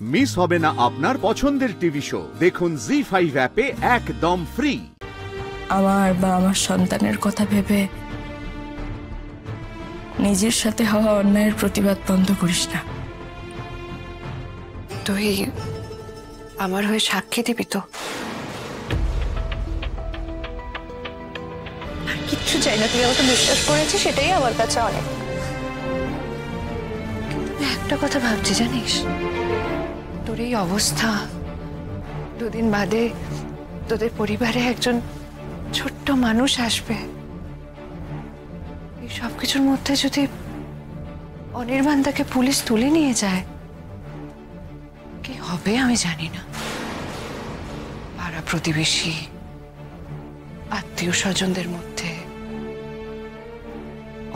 Miss হবে না আপনার পছন্দের টিভি শো। দেখুন জি5 অ্যাপে একদম ফ্রি। আমার বা আমার সন্তানের কথা ভেবে নিজের সাথে হওয়া অন্যায়ের প্রতিবাদ বন্ধ করিস না। তুই আমার হয়ে সাক্ষী দিবি তো? আর কিচ্ছু চাই না, তুই আমাকে বিশ্বাস করেছিস, সেটাই আমার কাছে অনেক। কিন্তু একটা কথা ভাবছি জানিস, তোর এই অবস্থা, দুদিন বাদে তোদের পরিবারে একজন ছোট্ট মানুষ আসবে। এই সবকিছুর মধ্যে যদি অনির্বাণদাকে পুলিশ তুলে নিয়ে যায়, কি হবে আমি জানি না। পাড়া প্রতিবেশী, আত্মীয় স্বজনদের মধ্যে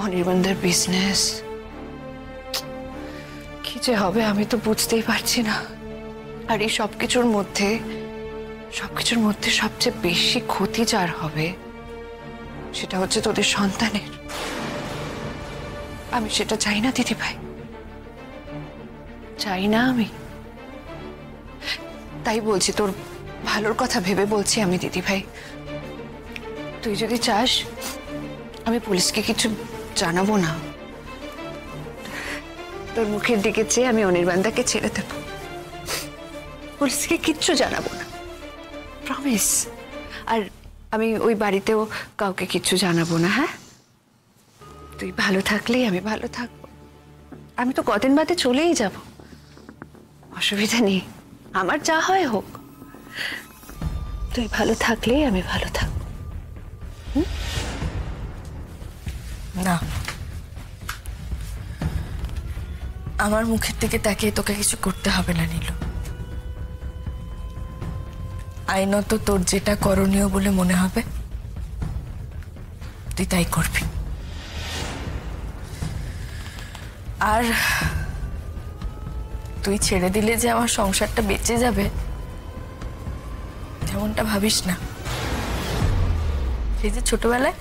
অনির্বাণদার বিজনেস, কি যে হবে আমি তো বুঝতেই পারছি না। আর এই সবকিছুর মধ্যে সবচেয়ে বেশি ক্ষতি যার হবে সেটা হচ্ছে তোদের সন্তানের। আমি সেটা চাই না দিদি ভাই, চাই না আমি। তাই বলছি, তোর ভালোর কথা ভেবে বলছি আমি দিদি ভাই, তুই যদি চাস আমি পুলিশকে কিছু জানাবো না। তোর মুখের দিকে চেয়ে আমি অনির্বাণদাকে ছেড়ে দেব, পুলিশকে কিচ্ছু জানাবো না, প্রমিস। আর আমি ওই বাড়িতেও কাউকে কিচ্ছু জানাবো না। হ্যাঁ, তুই ভালো থাকলেই আমি ভালো থাকবো। আমি তো কদিন বাদে চলেই যাব, অসুবিধা নেই, আমার যা হয় হোক। তুই ভালো থাকলেই আমি ভালো থাকবো। না, আমার মুখের দিকে তাকিয়ে তোকে কিছু করতে হবে না নীলু। আইনত তোর যেটা করণীয় বলে মনে হবে তুই তাই করবি। আর তুই ছেড়ে দিলে যে আমার সংসারটা বেঁচে যাবে তেমনটা ভাবিস না। সেই যে ছোটবেলায়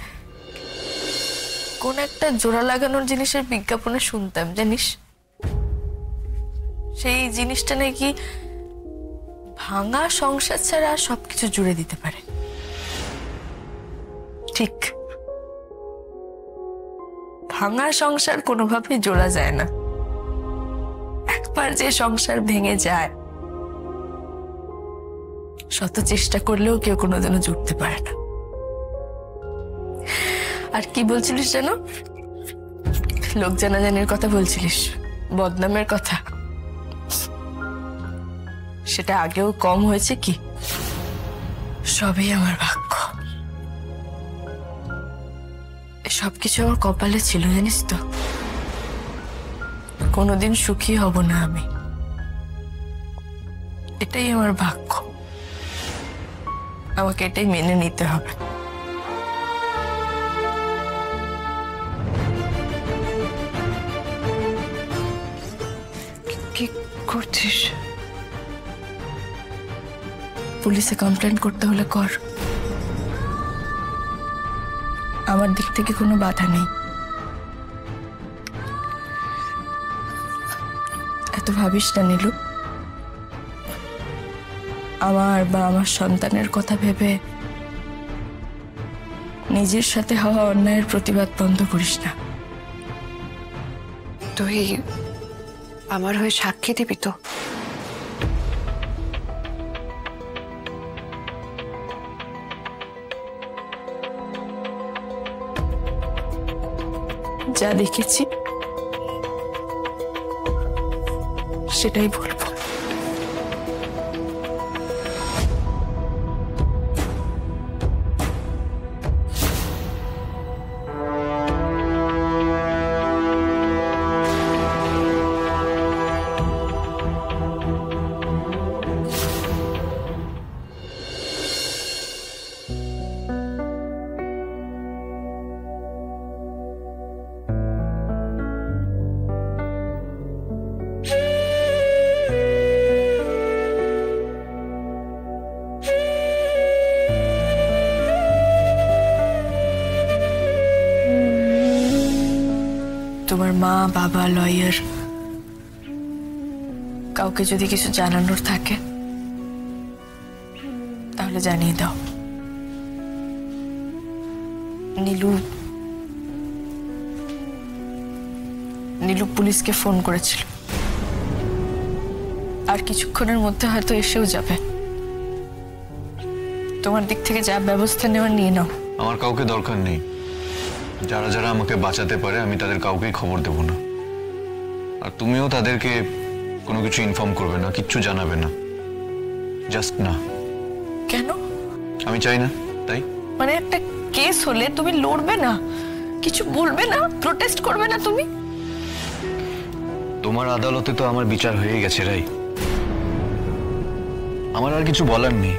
কোন একটা জোড়া লাগানোর জিনিসের বিজ্ঞাপনে শুনতাম জানিস, সেই জিনিসটা নাকি ভাঙা সংসার ছাড়া সবকিছু জুড়ে দিতে পারে। ঠিক, ভাঙা সংসার কোনোভাবেই জোড়া যায় না। একবার যে সংসার ভেঙে যায়, শত চেষ্টা করলেও কেউ কোনোদিনও জুড়তে পারে না। আর কি বলছিলিস যেন, লোক জানাজানির কথা বলছিলিস, বদনামের কথা, সেটা আগেও কম হয়েছে কি? সবই আমার ভাগ্য। সবকিছু আমার কপালে ছিল জানিস তো। কোনোদিন সুখী হব না আমি, এটাই আমার ভাগ্য। আমাকে এটাই মেনে নিতে হবে। কি করছিস? পুলিশে কমপ্লেন করতে হলে কর, আমার দিক থেকে কোনো বাধা নেই। এত ভাবিস না নীলু। আমার বা আমার সন্তানের কথা ভেবে নিজের সাথে হওয়া অন্যায়ের প্রতিবাদ বন্ধ করিস না। তুই আমার হয়ে সাক্ষী দিবি তো? যা দেখেছি সেটাই বলবো। তোমার মা, বাবা, লয়ার, কাউকে যদি কিছু জানানোর থাকে তাহলে জানিয়ে দাও। নীলু পুলিশকে ফোন করেছিল, আর কিছুক্ষণের মধ্যে হয়তো এসেও যাবে। তোমার দিক থেকে যা ব্যবস্থা নেওয়ার নিয়ে নাও। আমার কাউকে দরকার নেই। যারা যারা আমাকে বাঁচাতে পারে আমি তাদের কাউকেই খবর দেব না। আর তুমিও তাদেরকে কোনো কিছু ইনফর্ম করবে না, কিচ্ছু জানাবে না। জাস্ট না। কেন? আমি চাই না, তাই। মানে একটা কেস হলে তুমি লড়বে না, কিছু বলবে না, প্রোটেস্ট করবে না তুমি? তোমার আদালতে তো আমার বিচার হয়ে গেছে রাই। আমার আর কিছু বলার নেই।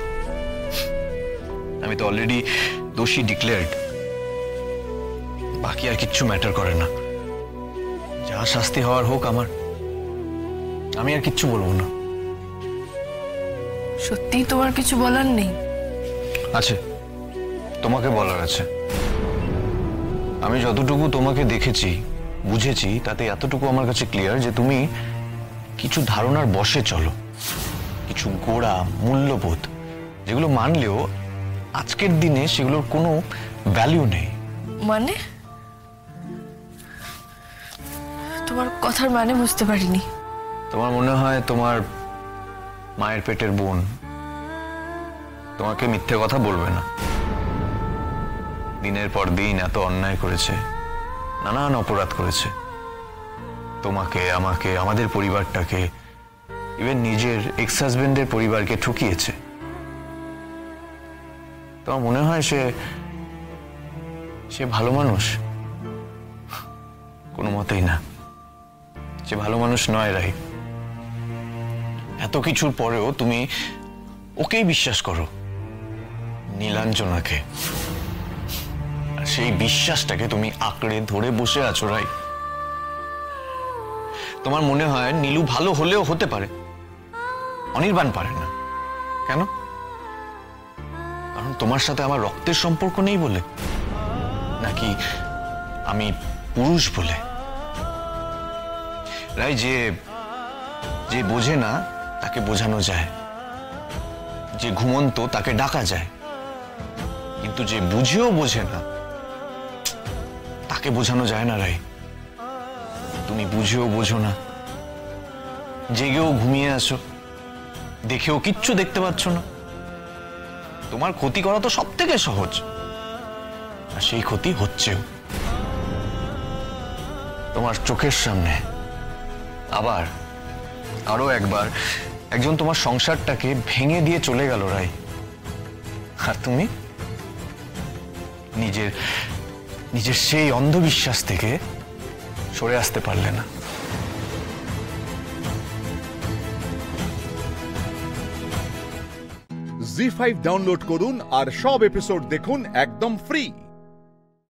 আমি তো অলরেডি দোষী ডিক্লেয়ার্ড। বাকি আর কিচ্ছু ম্যাটার করে না। যা শাস্তি হওয়ার হোক আমার। আমি আর কিচ্ছু বলবো না। সত্যিই তোমার কিছু বলার নেই? আছে, তোমাকে বলার আছে। আমি যতটুকু তোমাকে দেখেছি, বুঝেছি, তাতে এতটুকু আমার কাছে ক্লিয়ার যে তুমি কিছু ধারণার বশে চলো, কিছু গোড়া মূল্যবোধ যেগুলো মানলেও আজকের দিনে সেগুলোর কোনো ভ্যালু নেই। মানে? তোমার কথার মানে বুঝতে পারিনি। তোমার মনে হয় তোমার মায়ের পেটের বোন তোমাকে মিথ্যে কথা বলবে না। দিনের পর দিন এত অন্যায় করেছে, নানান অপরাধ করেছে, তোমাকে, আমাকে, আমাদের পরিবারটাকে, ইভেন নিজের এক্স হাজবেন্ডের পরিবারকে ঠকিয়েছে। তোমার মনে হয় সে ভালো মানুষ? কোনো মতেই না। সে ভালো মানুষ নয় রাই। এত কিছুর পরেও তুমি ওকেই বিশ্বাস করো, নীলাঞ্জনাকে। আর সেই বিশ্বাসটাকে তুমি আঁকড়ে ধরে বসে আছো রাই। তোমার মনে হয় নীলু ভালো হলেও হতে পারে, অনির্বাণ পারে না। কেন? কারণ তোমার সাথে আমার রক্তের সম্পর্ক নেই বলে, নাকি আমি পুরুষ বলে? রাই, যে বোঝে না তাকে বোঝানো যায়, যে ঘুমন্ত তাকে ডাকা যায়, কিন্তু যে বুঝেও বোঝে না তাকে বোঝানো যায় না রাই। তুমি বুঝেও বোঝো না, জেগেও ঘুমিয়ে আছো, দেখেও কিচ্ছু দেখতে পাচ্ছ না। তোমার ক্ষতি করা তো সব থেকে সহজ, আর সেই ক্ষতি হচ্ছেও তোমার চোখের সামনে। আবার আরো একবার একজন তোমার সংসারটাকে ভেঙে দিয়ে চলে গেল রাই, আর তুমি নিজের সেই অন্ধবিশ্বাস থেকে সরে আসতে পারলে না। জি5 ডাউনলোড করুন আর সব এপিসোড দেখুন একদম ফ্রি।